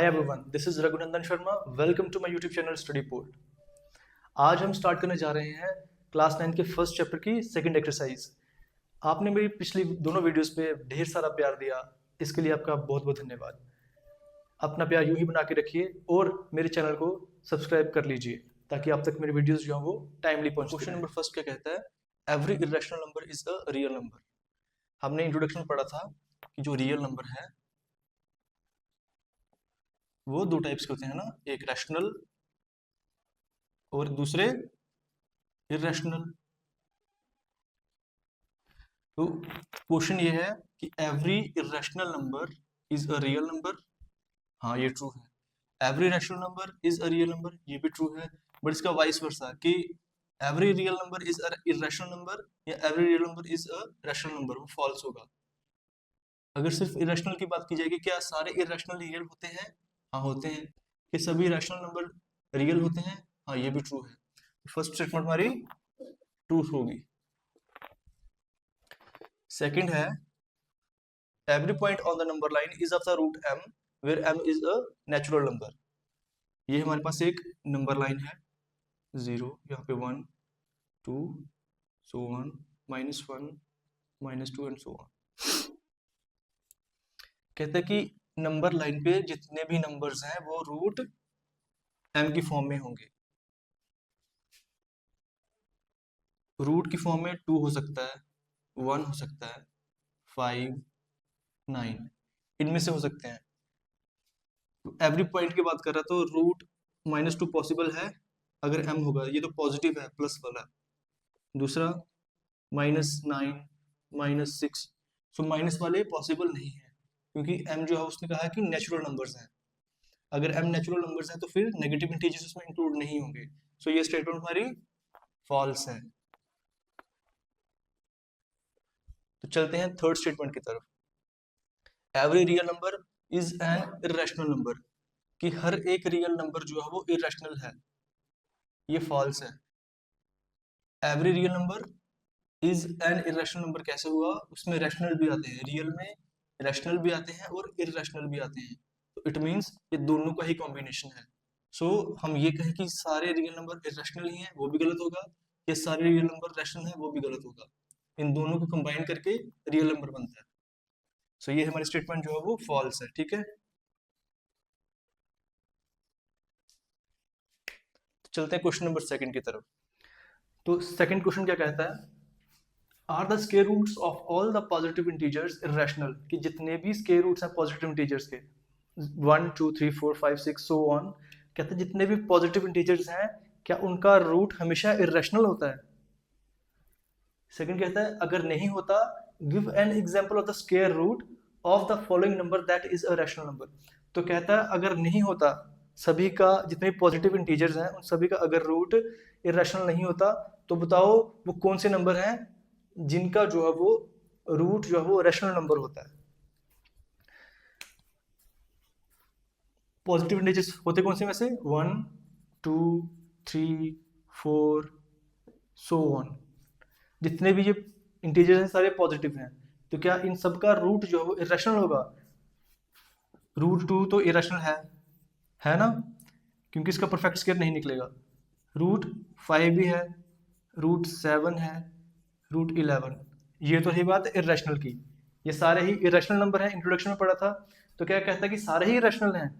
Everyone, this is Raghunandan Sharma. Welcome to my YouTube channel study port. आज हम start करने जा रहे हैं क्लास 9 के फर्स्ट चैप्टर की सेकंड एक्सरसाइज। आपने मेरी पिछली दोनों वीडियोस पे ढेर सारा प्यार दिया, इसके लिए आपका बहुत बहुत धन्यवाद। अपना प्यार यूं ही बना के रखिए और मेरे चैनल को सब्सक्राइब कर लीजिए ताकि आप तक मेरी वीडियोस जो हैं वो टाइमली पहुंचती रहें। क्वेश्चन नंबर फर्स्ट क्या कहता है? Every irrational number is a real number. हमने इंट्रोडक्शन में पढ़ा था कि जो रियल नंबर है वो दो टाइप्स के होते हैं ना, एक रैशनल और दूसरे इरेशनल। तो क्वेश्चन ये है कि every irrational number is a real number. हाँ, ये ट्रू है। Every rational number is a real number, ये भी ट्रू है। बट इसका वाइस वर्सा कि every real number is a irrational number या every real number is a rational number, वो फॉल्स होगा। अगर सिर्फ इरेशनल की बात की जाएगी, क्या सारे इरेशनल रियल होते हैं? हाँ, होते हैं। कि सभी रैशनल नंबर रियल होते हैं? हाँ, ये भी ट्रू है। फर्स्ट स्टेटमेंट हमारी ट्रू होगी। सेकंड है every point on the number line is of the root m where m is a natural number. ये हमारे पास एक नंबर लाइन है, 0, यहाँ पे 1 2 so on, -1 -2 and so on। कहते हैं कि नंबर लाइन पे जितने भी नंबर्स हैं वो रूट m की फॉर्म में होंगे। रूट की फॉर्म में 2 हो सकता है, 1 हो सकता है, 5 9, इनमें से हो सकते हैं। तो एवरी पॉइंट की बात कर रहा तो रूट -2 पॉसिबल है अगर m होगा, ये तो पॉजिटिव है, प्लस वाला। दूसरा -9 -6, सो माइनस वाले पॉसिबल नहीं है क्योंकि m जो है उसने कहा है कि नेचुरल नंबर्स हैं। अगर m नेचुरल नंबर्स हैं तो फिर नेगेटिव इंटीजर्स उसमें इंक्लूड नहीं होंगे। सो ये स्टेटमेंट हमारी फॉल्स है। तो चलते हैं थर्ड स्टेटमेंट की तरफ। Every real number is an irrational number, कि हर एक रियल नंबर जो है वो इरेशनल है, ये फॉल्स है। Every real number is an irrational number कैसे हुआ? उसमें रैशनल भी आते हैं, रियल में रैशनल भी आते हैं और इरेशनल भी आते हैं। तो इट मींस ये दोनों का ही कॉम्बिनेशन है। सो हम ये कहें कि सारे रियल नंबर इरेशनल ही हैं, वो भी गलत होगा। ये सारे रियल नंबर रैशनल हैं, वो भी गलत होगा। इन दोनों को कंबाइन करके रियल नंबर बनता है। सो ये हमारी स्टेटमेंट जो है वो फॉल्स है। ठीक है, तो चलते हैं क्वेश्चन नंबर सेकंड की तरफ। तो सेकंड क्वेश्चन क्या कहता है? Are the square roots of all the positive integers irrational, कि जितने भी स्क्वायर रूट्स हैं पॉजिटिव इंटीजर्स के, 1 2 3 4 5 6 सो ऑन, कहते हैं जितने भी पॉजिटिव इंटीजर्स हैं क्या उनका रूट हमेशा इरेशनल होता है? सेकंड कहता है अगर नहीं होता, give an example of the square root of the following number that is a rational number. तो कहता है अगर नहीं होता, सभी का जितने भी पॉजिटिव इंटीजर्स हैं उन सभी का अगर रूट इरेशनल नहीं होता, तो बताओ वो कौन से नंबर हैं जिनका जो है वो रूट जो है वो रैशनल नंबर होता है। पॉजिटिव इंटीजर्स होते कौन से में से? 1 2 3 4 सो ऑन। जितने भी ये इंटीजर्स हैं सारे पॉजिटिव हैं, तो क्या इन सब का रूट जो है वो इरेशनल होगा? रूट 2 तो इरेशनल है ना, क्योंकि इसका परफेक्ट स्क्वायर नहीं निकलेगा। रूट 5 भी है, रूट 7 है, रूट 11, ये तो रही बात इरेशनल की। ये सारे ही इरेशनल नंबर हैं, इंट्रोडक्शन में पढ़ा था। तो क्या कहता है कि सारे ही इरेशनल हैं?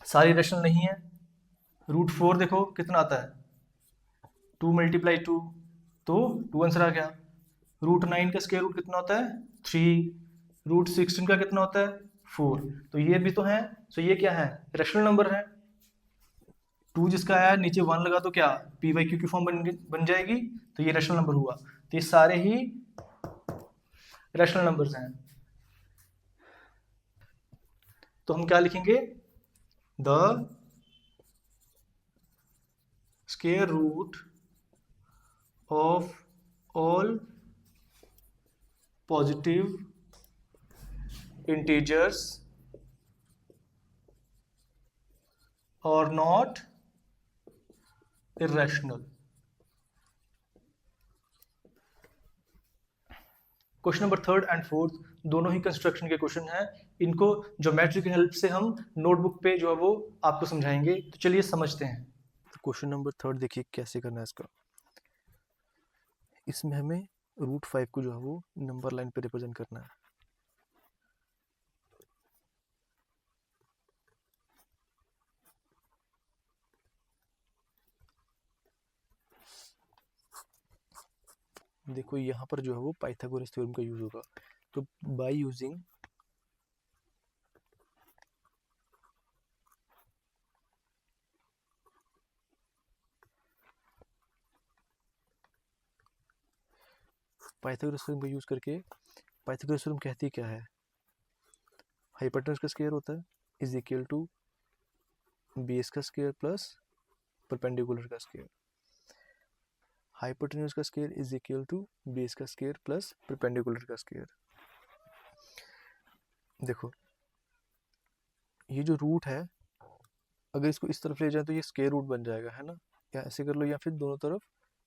सारे इरेशनल नहीं है। रूट 4 देखो कितना आता है, 2 × 2 तो 2 आंसर आ गया। रूट 9 का स्क्वायर रूट कितना होता है? 3। रूट 16 का कितना होता है? 4। तो ये भी तो है। सो ये क्या है? रैशनल नंबर है। 2 जिसका आया नीचे 1 लगा तो क्या p/q की फॉर्म बन जाएगी, तो ये रैशनल नंबर हुआ। तो ये सारे ही रैशनल नंबर्स हैं। तो हम क्या लिखेंगे? The square root of all positive integers are not irrational। Question number third and fourth दोनों ही कंस्ट्रक्शन के क्वेश्चन हैं। इनको ज्योमेट्री की हेल्प से हम नोटबुक पे जो है वो आपको समझाएंगे। तो चलिए समझते हैं। तो क्वेश्चन नंबर थर्ड देखिए कैसे करना है इसका। इसमें हमें √5 को जो है वो नंबर लाइन पे रिप्रेजेंट करना है। देखो यहाँ पर जो है वो पाइथागोरस थ्योरम का यूज होगा। तो बाय यूजिंग पाइथागोरस थ्योरम का यूज करके, पाइथागोरस थ्योरम कहती क्या है, हाइपोटेन्यूज का स्क्वायर होता है इज इक्वल टू बेस का स्क्वायर प्लस परपेंडिकुलर का स्क्वायर। हाइपोटेन्यूज का square is equal to base का स्क्वायर प्लस परपेंडिकुलर का स्क्वायर। देखो ये जो रूट है, अगर इसको इस तरफ ले जाए तो ये स्क्वायर रूट बन जाएगा, है ना। या ऐसे कर लो, या फिर दोनों तरफ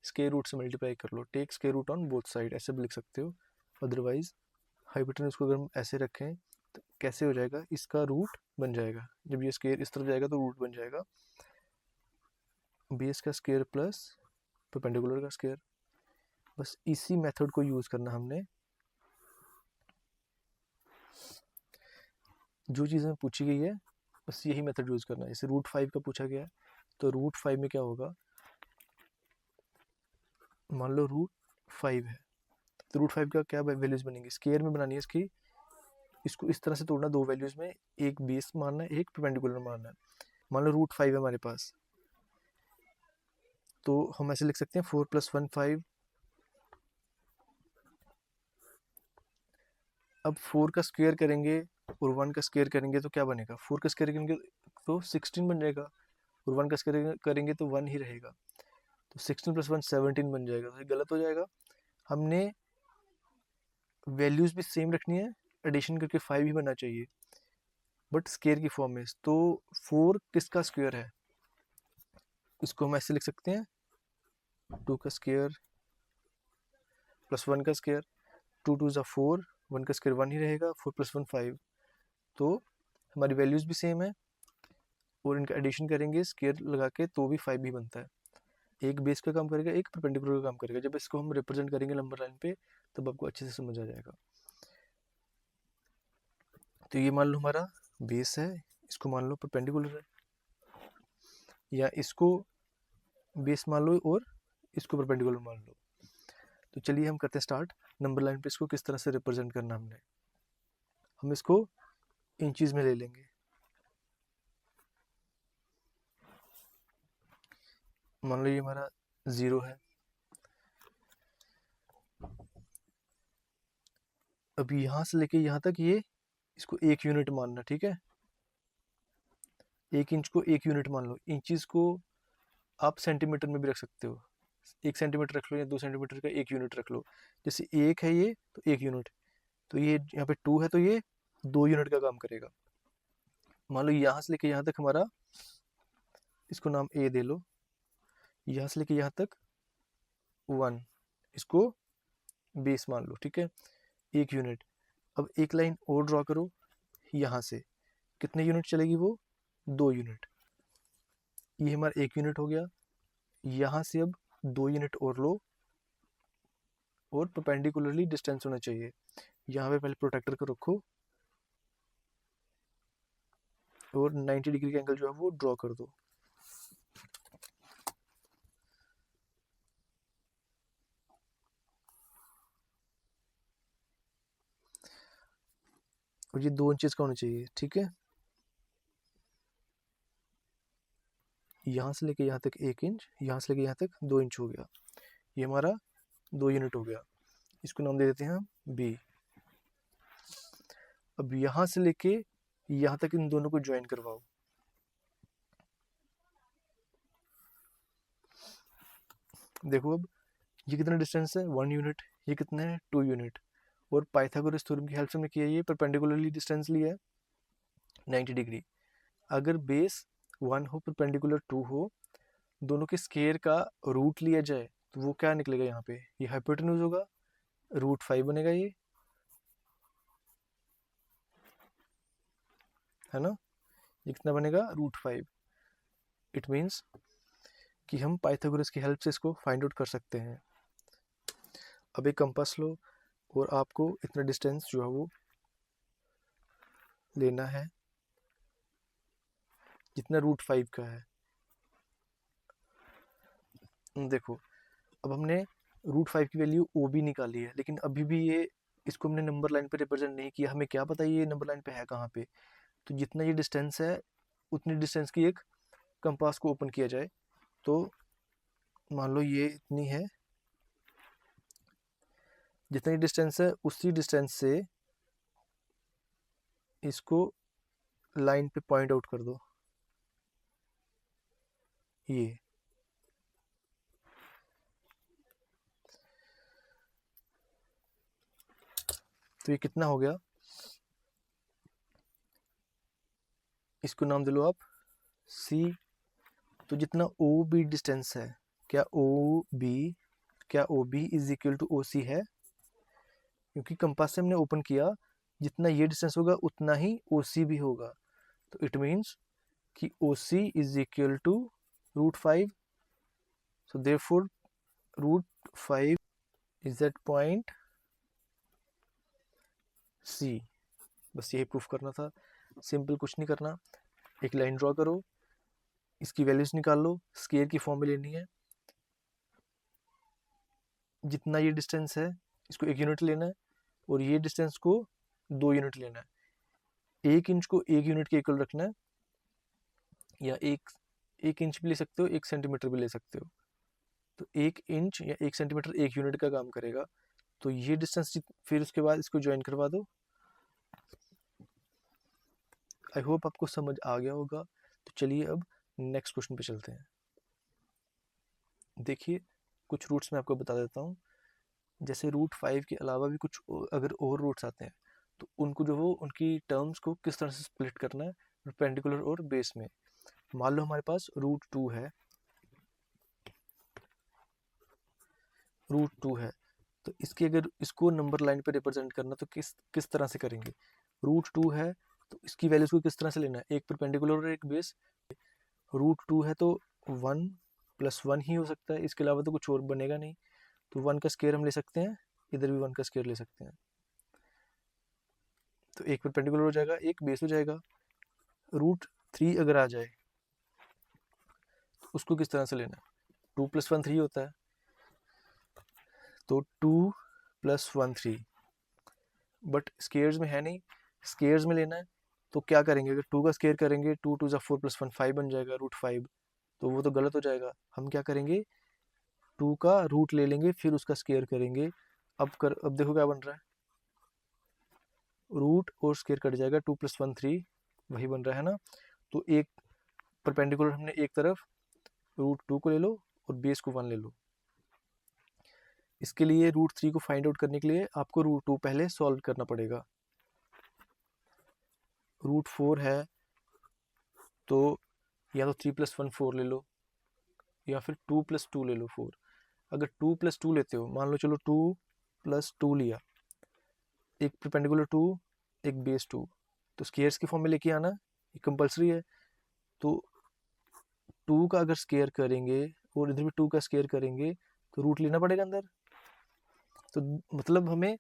स्क्वायर रूट से मल्टीप्लाई कर लो, take square root on both side, ऐसे भी लिख सकते हो। अदरवाइज हाइपोटेन्यूज को अगर हम ऐसे रखें तो कैसे हो जाएगा, इसका रूट बन जाएगा। जब ये स्क्वायर इस तरफ जाएगा तो रूट बन जाएगा बेस का स्क्वायर प्लस परपेंडिकुलर का स्क्वायर। बस इसी मेथड को यूज करना हमने। जो चीज़ हमें पूछी गई है बस यही मेथड यूज करना है। जैसे √5 का पूछा गया है तो √5 में क्या होगा, मान लो √5 है तो √5 का क्या वैल्यूज बनेंगी, स्क्वायर में बनानी है इसकी। इसको इस तरह से तोड़ना, दो वैल्यूज में, एक बेस मानना है एक परपेंडिकुलर मानना है। मान लो √5 है हमारे पास, तो हम ऐसे लिख सकते हैं 4 + 1 5। अब 4 का स्क्वायर करेंगे और 1 का स्क्वायर करेंगे तो क्या बनेगा, 4 का स्क्वायर करेंगे तो 16 बन जाएगा, और 1 का स्क्वायर करेंगे तो 1 ही रहेगा। तो 16 + 1 17 बन जाएगा। तो ये गलत हो जाएगा। हमने वैल्यूज भी सेम रखनी है, एडिशन करके 5 ही बनना चाहिए, बट स्क्वायर की फॉर्म में। तो 4 किसका स्क्वायर है, इसको हम ऐसे लिख सकते हैं 2 का स्क्वायर प्लस 1 का स्क्वायर। 2 2 = 4, 1 का स्क्वायर 1 ही रहेगा, 4 + 1 5। तो हमारी वैल्यूज भी सेम है और इनका एडिशन करेंगे स्क्वायर लगा के तो भी 5 ही बनता है। एक बेस का काम करेगा, एक परपेंडिकुलर का काम करेगा। जब इसको हम रिप्रेजेंट करेंगे नंबर लाइन पे तब आपको अच्छे से समझ आ जाएगा। तो ये मान लो हमारा बेस है, इसको मान लो परपेंडिकुलर है, या इसको बेस मान लो और इसको परपेंडिकुलर मान लो। तो चलिए हम करते हैं स्टार्ट। नंबर लाइन पे इसको किस तरह से रिप्रेजेंट करना हमने, हम इसको इंचीज में ले लेंगे। मान लो ये हमारा 0 है। अब यहाँ से लेके यहाँ तक ये, इसको 1 यूनिट मानना, ठीक है। 1 इंच को 1 यूनिट मान लो। इंचीज को आप सेंटीमीटर में भी रख सकते हो, 1 सेंटीमीटर रख लो या 2 सेंटीमीटर का 1 यूनिट रख लो। जैसे 1 है ये तो 1 यूनिट, तो ये यहाँ पे 2 है तो ये 2 यूनिट का काम करेगा। मान लो यहाँ से लेके यहाँ तक हमारा, इसको नाम A दे लो, यहाँ से लेके यहाँ तक 1, इसको बेस मान लो, ठीक है, 1 यूनिट। अब एक लाइन और ड्रॉ करो यहाँ से, कितने यूनिट चलेगी वो, 2 यूनिट। ये हमारा 1 यूनिट हो गया। यहाँ से अब 2 यूनिट और लो और परपेंडिकुलरली डिस्टेंस होना चाहिए। यहाँ पे पहले प्रोटेक्टर को रखो और 90 डिग्री का एंगल जो है वो ड्रॉ कर दो। और ये 2 इंचेस का होना चाहिए, ठीक है। यहाँ से लेके यहाँ तक 1 इंच, यहाँ से लेके यहाँ तक 2 इंच हो गया। ये हमारा 2 यूनिट हो गया। इसको नाम दे देते हैं हम B। अब यहाँ से लेके यहाँ तक इन दोनों को ज्वाइन करवाओ। देखो अब ये कितना डिस्टेंस है, 1 यूनिट, ये कितना है 2 यूनिट। और पाइथागोरस थ्योरम की हेल्प से हमने किया, ये परपेंडिकुलरली डिस्टेंस लिया है 90 डिग्री। अगर बेस 1 हो परपेंडिकुलर 2 हो, दोनों के स्क्वायर का रूट लिया जाए तो वो क्या निकलेगा, यहाँ पे ये हाइपोटेन्यूज होगा, √5 बनेगा ये, है ना, ये कितना बनेगा √5। इट मीन्स कि हम पाइथागोरस की हेल्प से इसको फाइंड आउट कर सकते हैं। अब एक कंपास लो और आपको इतना डिस्टेंस जो है वो लेना है जितना √5 का है। देखो अब हमने √5 की वैल्यू ओ बी निकाली है, लेकिन अभी भी ये इसको हमने नंबर लाइन पे रिप्रेजेंट नहीं किया, हमें क्या पता ये नंबर लाइन पे है कहाँ पे। तो जितना ये डिस्टेंस है उतनी डिस्टेंस की एक कंपास को ओपन किया जाए। तो मान लो ये इतनी है, जितनी डिस्टेंस है उसी डिस्टेंस से इसको लाइन पे पॉइंट आउट कर दो। ये तो ये कितना हो गया, इसको नाम दे लो आप सी। तो जितना ओ बी डिस्टेंस है, क्या O B is equal to O C है, क्योंकि कंपास से हमने ओपन किया, जितना ये डिस्टेंस होगा उतना ही ओ सी भी होगा। तो इट मीन्स कि O C is equal to √5। So therefore √5 is that point C. बस यही प्रूफ करना था, सिंपल, कुछ नहीं करना। एक लाइन ड्रॉ करो, इसकी वैल्यूज निकाल लो, स्केयर की फॉर्म में लेनी है। जितना ये डिस्टेंस है इसको 1 यूनिट लेना है, और ये डिस्टेंस को 2 यूनिट लेना है। 1 इंच को 1 यूनिट के इक्वल रखना है, या 1 इंच भी ले सकते हो, 1 सेंटीमीटर भी ले सकते हो। तो 1 इंच या 1 सेंटीमीटर 1 यूनिट का काम करेगा। तो ये डिस्टेंस, फिर उसके बाद इसको ज्वाइन करवा दो। आई होप आपको समझ आ गया होगा। तो चलिए अब नेक्स्ट क्वेश्चन पे चलते हैं। देखिए कुछ रूट्स मैं आपको बता देता हूँ। जैसे √5 के अलावा भी कुछ अगर और रूट्स आते हैं, तो उनको जो वो उनकी टर्म्स को किस तरह से स्प्लिट करना है परपेंडिकुलर और बेस में। मान लो हमारे पास √2 है, तो इसकी अगर इसको नंबर लाइन पे रिप्रेजेंट करना तो किस किस तरह से करेंगे। √2 है तो इसकी वैल्यूज को किस तरह से लेना है, एक परपेंडिकुलर और एक बेस। √2 है तो 1 + 1 ही हो सकता है, इसके अलावा तो कुछ और बनेगा नहीं। तो 1 का स्क्वायर हम ले सकते हैं, इधर भी 1 का स्क्वायर ले सकते हैं। तो एक परपेंडिकुलर हो जाएगा, एक बेस हो जाएगा। √3 अगर आ जाए तो उसको किस तरह से लेना है, 2 + 1 3 होता है, तो 2 + 1 3। बट स्केयर्स में है नहीं, स्केयर्स में लेना है। तो क्या करेंगे, अगर 2 का स्केयर करेंगे 2 × 2 = 4 + 1 5 बन जाएगा √5। तो वो तो गलत हो जाएगा। हम क्या करेंगे, 2 का रूट ले लेंगे फिर उसका स्केयर करेंगे। अब देखो क्या बन रहा है, रूट और स्केयर कट जाएगा, 2 + 1 3 वही बन रहा है ना। तो एक परपेंडिकुलर हमने एक तरफ √2 को ले लो और बेस को 1 ले लो। इसके लिए √3 को फाइंड आउट करने के लिए आपको √2 पहले सॉल्व करना पड़ेगा। √4 है तो या तो 3 + 1 4 ले लो, या फिर 2 + 2 ले लो 4। अगर 2 + 2 लेते हो, मान लो चलो 2 + 2 लिया, एक परपेंडिकुलर 2 एक बेस 2, तो स्केयर्स की फॉर्म में लेके आना ये कंपलसरी है। तो 2 का अगर स्केयर करेंगे और इधर भी 2 का स्केयर करेंगे तो रूट लेना पड़ेगा अंदर। तो मतलब हमें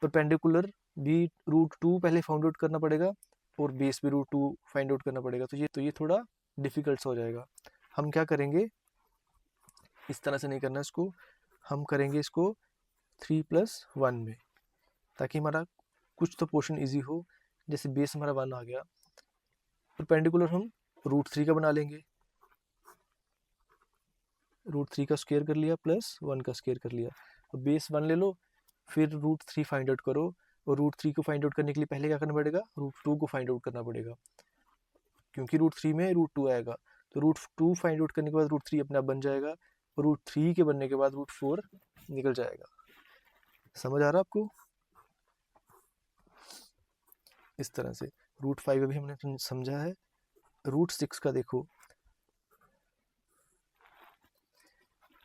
परपेंडिकुलर भी √2 पहले फाइंड आउट करना पड़ेगा और बेस भी √2 फाइंड आउट करना पड़ेगा। तो ये थोड़ा डिफिकल्ट हो जाएगा। हम क्या करेंगे, इस तरह से नहीं करना इसको, हम करेंगे इसको 3 + 1 में, ताकि हमारा कुछ तो पोर्शन इजी हो। जैसे बेस हमारा 1 आ गया, परपेंडिकुलर हम √3 का बना लेंगे, √3 का स्क्वायर कर लिया प्लस 1 का स्क्वायर कर लिया। अब बेस 1 ले लो, फिर √3 फाइंड आउट करो, और √3 को फाइंड आउट करने के लिए पहले क्या करना पड़ेगा, √2 को फाइंड आउट करना पड़ेगा, क्योंकि √3 में √2 आएगा। तो √2 फाइंड आउट करने के बाद √3 अपने आप बन जाएगा, और √3 के बनने के बाद √4 निकल जाएगा। समझ आ रहा आपको, इस तरह से। √5 अभी हमने समझा है। √6 का देखो,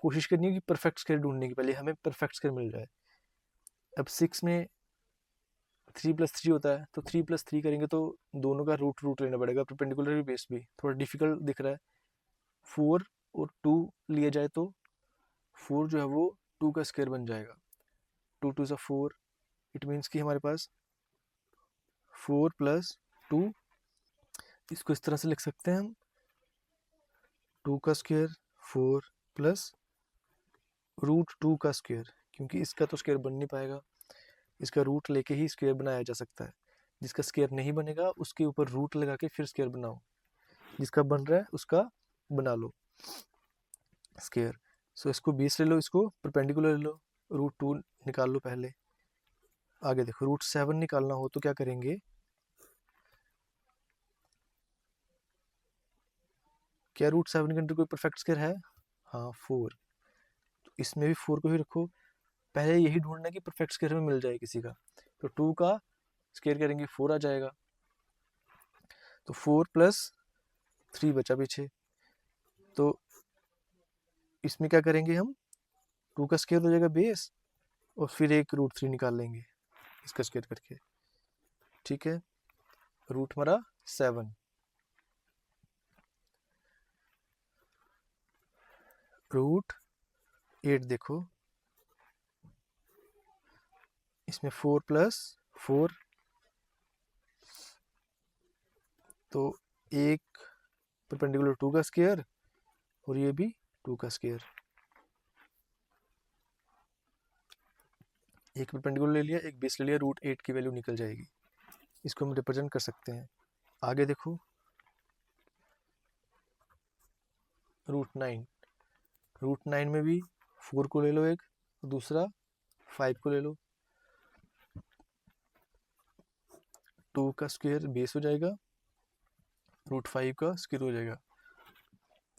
कोशिश करनी है कि परफेक्ट स्क्वायर ढूंढने की, पहले हमें परफेक्ट स्क्वायर मिल जाए। अब 6 में 3+3 होता है, तो 3+3 करेंगे तो दोनों का रूट रूट लेना पड़ेगा, परपेंडिकुलर भी बेस भी थोड़ा डिफिकल्ट दिख रहा है। 4 और 2 लिया जाए तो 4 जो है वो 2 का स्क्वायर बन जाएगा, 2 2 4, इट मीन्स कि हमारे पास 4+2, इसको इस तरह से लिख सकते हैं हम, 2 का स्क्वायर 4 प्लस रूट 2 का स्क्वायर, क्योंकि इसका तो स्क्वायर बन नहीं पाएगा, इसका रूट लेके ही स्क्वायर बनाया जा सकता है। जिसका स्क्वायर नहीं बनेगा उसके ऊपर रूट लगा के फिर स्क्वायर बनाओ, जिसका बन रहा है उसका बना लो स्क्वायर। सो इसको 20 ले लो, इसको परपेंडिकुलर ले लो, रूट 2 निकाल लो पहले। आगे देखो, रूट 7 निकालना हो तो क्या करेंगे, क्या रूट 7 के अंदर कोई परफेक्ट स्क्वायर है? हाँ 4, तो इसमें भी 4 को ही रखो। पहले यही ढूंढना कि परफेक्ट स्क्वायर में मिल जाए किसी का, तो 2 का स्क्वायर करेंगे 4 आ जाएगा, तो 4+3 बचा पीछे। तो इसमें क्या करेंगे हम, 2 का स्क्वायर हो जाएगा बेस, और फिर एक रूट 3 निकाल लेंगे इसका स्क्वायर करके, ठीक है। रूट हमारा 7, रूट 8 देखो, इसमें 4+4, तो एक परपेंडिकुलर 2 का स्क्वायर और ये भी 2 का स्क्वायर, एक परपेंडिकुलर ले लिया, एक बेस ले लिया, रूट 8 की वैल्यू निकल जाएगी। इसको हम रिप्रेजेंट कर सकते हैं। आगे देखो, रूट 9, रूट 9 में भी 4 को ले लो एक, दूसरा 5 को ले लो, 2 का स्क्वायर बेस हो जाएगा, रूट 5 का स्क्वायर हो जाएगा।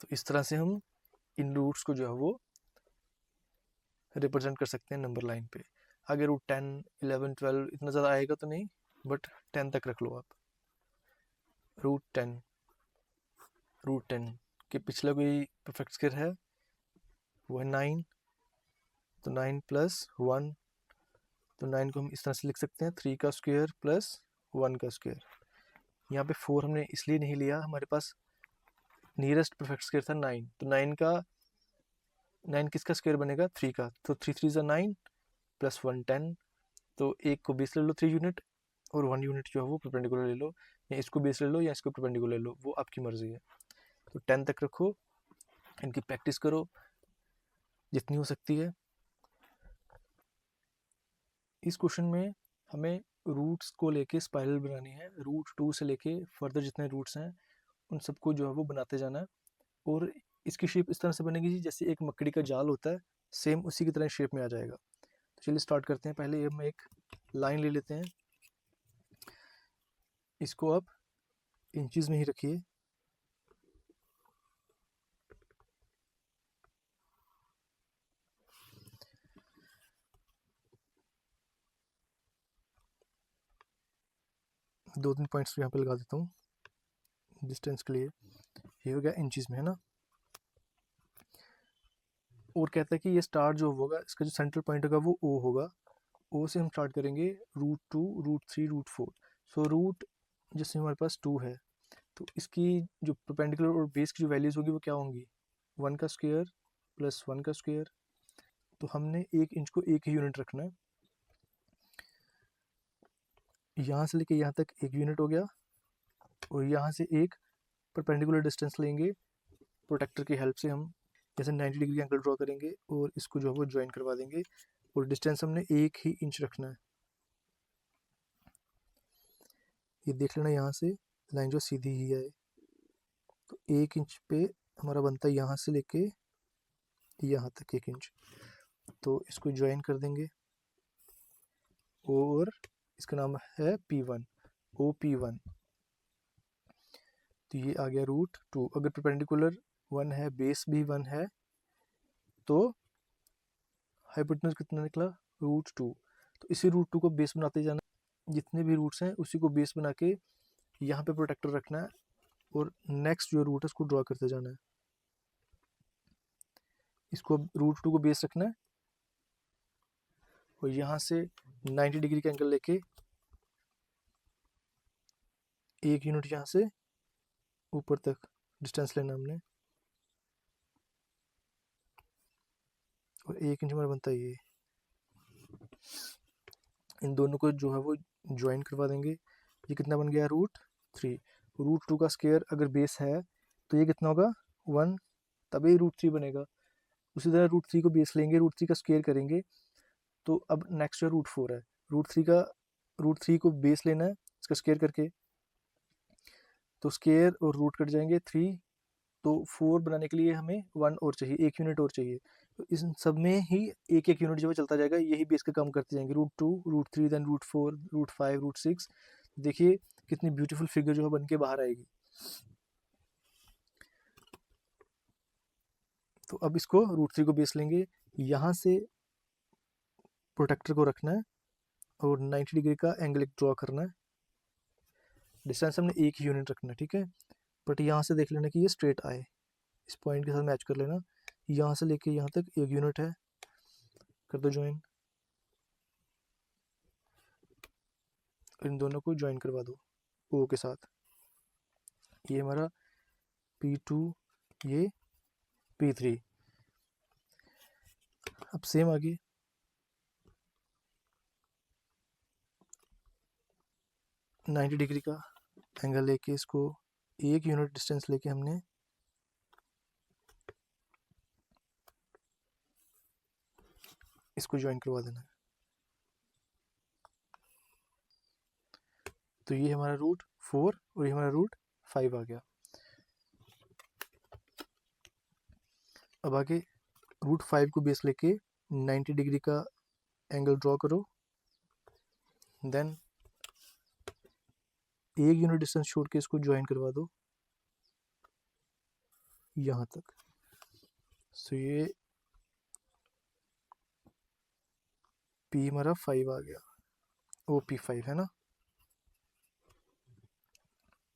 तो इस तरह से हम इन रूट्स को जो है वो रिप्रेजेंट कर सकते हैं नंबर लाइन पे। आगे रूट 10, 11, 12 इतना ज़्यादा आएगा तो नहीं, बट 10 तक रख लो आप। रूट 10 के पिछला कोई परफेक्ट स्क्वायर है, वो है 9, तो 9+1, तो 9 को हम इस तरह से लिख सकते हैं, 3 का स्क्वायर प्लस 1 का स्क्वायर। यहाँ पे 4 हमने इसलिए नहीं लिया, हमारे पास नियरेस्ट परफेक्ट स्क्वायर था 9, तो 9 किसका स्क्वायर बनेगा, 3 का, तो 3 3 9 प्लस 1 10, तो एक को बेस ले लो 3 यूनिट, और 1 यूनिट जो है वो परपेंडिकुलर ले लो, या इसको बेस ले लो या इसको परपेंडिकुलर ले लो, वो आपकी मर्जी है। तो 10 तक रखो, इनकी प्रैक्टिस करो जितनी हो सकती है। इस क्वेश्चन में हमें रूट्स को लेके स्पाइरल बनानी है, रूट 2 से लेके फर्दर जितने रूट्स हैं उन सबको जो है वो बनाते जाना है, और इसकी शेप इस तरह से बनेगी जैसे एक मकड़ी का जाल होता है, सेम उसी की तरह शेप में आ जाएगा। तो चलिए स्टार्ट करते हैं। पहले हम एक लाइन ले लेते हैं, इसको आप इंचेस में ही रखिए, दो तीन पॉइंट्स यहाँ पे लगा देता हूँ डिस्टेंस के लिए। ये हो गया इंचेस में, है ना। और कहता है कि ये स्टार्ट जो होगा, इसका जो सेंट्रल पॉइंट होगा वो ओ होगा, ओ से हम स्टार्ट करेंगे root 2, root 3, root 4। So root जैसे हमारे पास 2 है, तो इसकी जो परपेंडिकुलर और बेस की जो वैल्यूज होगी वो क्या होंगी, 1 का स्क्वायर प्लस 1 का स्क्वायर। तो हमने 1 इंच को 1 ही यूनिट रखना है, यहाँ से लेके यहाँ तक 1 यूनिट हो गया, और यहाँ से एक परपेंडिकुलर डिस्टेंस लेंगे प्रोटेक्टर की हेल्प से, हम जैसे 90 डिग्री एंगल ड्रॉ करेंगे और इसको जो है वो ज्वाइन करवा देंगे, और डिस्टेंस हमने 1 ही इंच रखना है। ये देख लेना, यहाँ से लाइन जो सीधी ही है, तो 1 इंच पे हमारा बनता है यहाँ से लेके यहाँ तक 1 इंच, तो इसको ज्वाइन कर देंगे, और इसका नाम है P1, OP1। तो ये आ गया रूट 2। अगर परपेंडिकुलर 1 है, बेस भी 1 है, तो हाइपोटेन्यूज कितना निकला, रूट 2। तो इसी रूट 2 को बेस बनाते जाना, जितने भी रूट्स हैं उसी को बेस बना के यहाँ पे प्रोटेक्टर रखना है, और नेक्स्ट जो रूट है उसको ड्रॉ करते जाना है। इसको रूट 2 को बेस रखना है, और यहाँ से 90 डिग्री का एंगल लेके 1 यूनिट यहाँ से ऊपर तक डिस्टेंस लेना हमने, और 1 इंच हमारा बनता है ये। इन दोनों को जो है वो ज्वाइन करवा देंगे। ये कितना बन गया, √3। √2 का स्क्वायर अगर बेस है तो ये कितना होगा, 1, तभी √3 बनेगा। उसी तरह √3 को बेस लेंगे, √3 का स्क्वायर करेंगे, तो अब नेक्स्ट जो √4 है, √3 को बेस लेना है इसका स्क्वायर करके, तो स्क्वायर और रूट कट जाएंगे 3, तो 4 बनाने के लिए हमें 1 और चाहिए, 1 यूनिट और चाहिए। तो इस सब में ही एक एक यूनिट जो है चलता जाएगा, यही बेस का काम करते जाएंगे, √2, √3, देन √4, √5, √6। देखिए कितनी ब्यूटीफुल फिगर जो है बन के बाहर आएगी। तो अब इसको √3 को बेस लेंगे, यहाँ से प्रोटेक्टर को रखना है और 90 डिग्री का एंगल ड्रॉ करना है। डिस्टेंस हमने 1 यूनिट रखना है, ठीक है। बट यहाँ से देख लेना कि ये स्ट्रेट आए, इस पॉइंट के साथ मैच कर लेना। यहाँ से लेके यहाँ तक 1 यूनिट है, कर दो ज्वाइन, इन दोनों को ज्वाइन करवा दो ओ के साथ। ये हमारा P2, ये P3। अब सेम आगे 90 डिग्री का एंगल लेके इसको 1 यूनिट डिस्टेंस लेके हमने इसको ज्वाइन करवा देना है। तो ये हमारा √4 और ये हमारा √5 आ गया। अब आगे √5 को बेस लेके 90 डिग्री का एंगल ड्रॉ करो, देन 1 यूनिट डिस्टेंस छोड़ के इसको ज्वाइन करवा दो यहाँ तक। सो ये P हमारा 5 आ गया, OP5 है ना।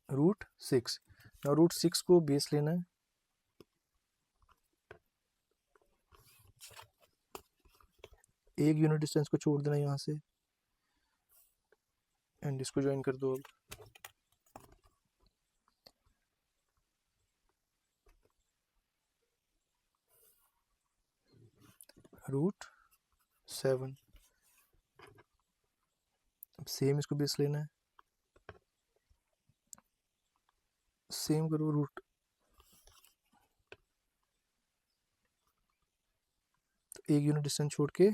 √6, now √6 को बेस लेना है, एक यूनिट डिस्टेंस को छोड़ देना यहाँ से, एंड इसको ज्वाइन कर दो। अब √7, अब सेम इसको बेस लेना है, सेम करो रूट, तो 1 यूनिट डिस्टेंस छोड़ के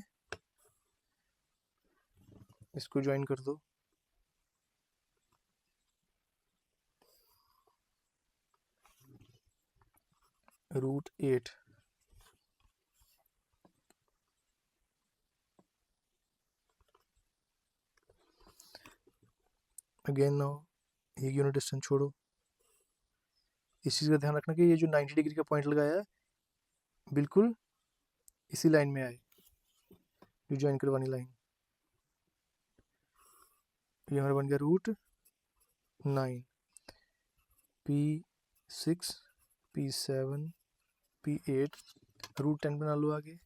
इसको ज्वाइन कर दो। √8, अगेन नाउ 1 यूनिट डिस्टेंस छोड़ो। इस चीज़ का ध्यान रखना कि ये जो 90 डिग्री का पॉइंट लगाया है बिल्कुल इसी लाइन में आए, जो ज्वाइन करवानी लाइन। ये हमारा बन गया √9, P6, P7, P8, √10 बना लो आगे।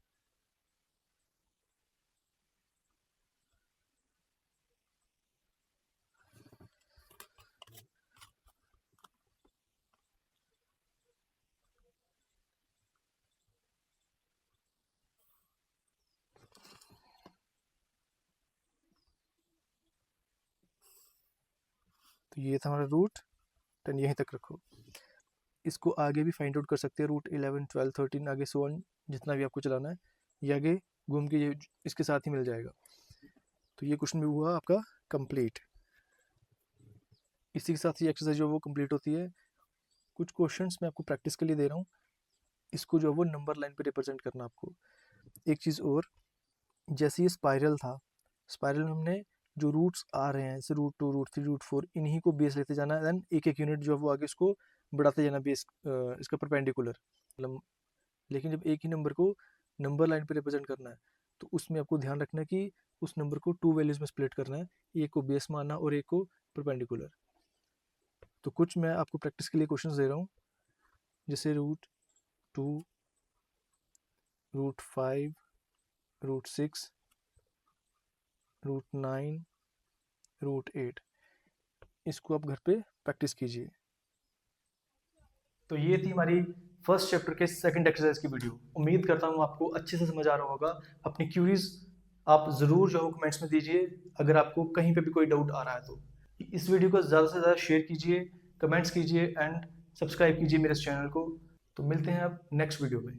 तो ये था हमारा √10, यहीं तक रखो। इसको आगे भी फाइंड आउट कर सकते हैं, √11, 12, 13 आगे सो ऑन, जितना भी आपको चलाना है ये आगे घूम के ये इसके साथ ही मिल जाएगा। तो ये क्वेश्चन भी हुआ आपका कंप्लीट। इसी के साथ ही एक्सरसाइज जो वो कंप्लीट होती है। कुछ क्वेश्चंस मैं आपको प्रैक्टिस के लिए दे रहा हूँ, इसको जो है वो नंबर लाइन पे रिप्रेजेंट करना आपको। एक चीज़ और, जैसे ये स्पाइरल था, स्पाइरल में हमने जो रूट्स आ रहे हैं जैसे √2, √3, √4, इन्हीं को बेस लेते जाना है, देन एक एक यूनिट जो है वो आगे इसको बढ़ाते जाना बेस इसका परपेंडिकुलर। लेकिन जब एक ही नंबर को नंबर लाइन पे रिप्रेजेंट करना है तो उसमें आपको ध्यान रखना है कि उस नंबर को 2 वैल्यूज में स्प्लिट करना है, एक को बेस मानना और एक को परपेंडिकुलर। तो कुछ मैं आपको प्रैक्टिस के लिए क्वेश्चंस दे रहा हूँ, जैसे √2, √5, √6, √9, √8। इसको आप घर पे प्रैक्टिस कीजिए। तो ये थी हमारी फर्स्ट चैप्टर के सेकंड एक्सरसाइज की वीडियो। उम्मीद करता हूँ आपको अच्छे से समझ आ रहा होगा। अपनी क्यूरीज आप ज़रूर जो कमेंट्स में दीजिए, अगर आपको कहीं पे भी कोई डाउट आ रहा है तो। इस वीडियो को ज़्यादा से ज़्यादा शेयर कीजिए, कमेंट्स कीजिए एंड सब्सक्राइब कीजिए मेरे इस चैनल को। तो मिलते हैं अब नेक्स्ट वीडियो में।